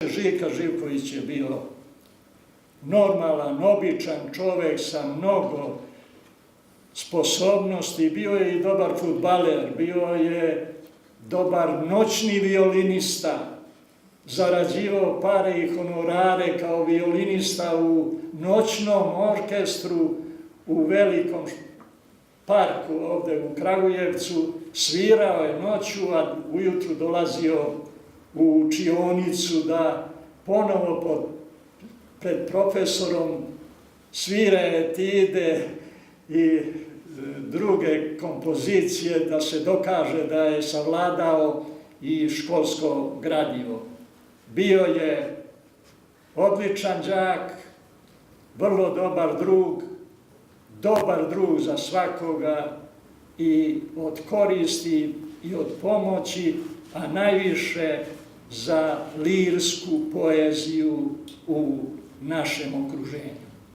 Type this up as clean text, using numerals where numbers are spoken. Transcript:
Žika Živković je bio normalan, običan čovek sa mnogo sposobnosti, bio je i dobar fudbaler, bio je dobar noćni violinista, zarađivao pare i honorare kao violinista u noćnom orkestru u velikom parku ovde u Kragujevcu, svirao je noću, a ujutru dolazio u učionicu da ponovo pred profesorom svira etide i druge kompozicije, da se dokaže da je savladao i školsko gradivo. Bio je odličan đak, vrlo dobar drug za svakoga i od koristi i od pomoći, a najviše za lirsku poeziju u našem okruženju.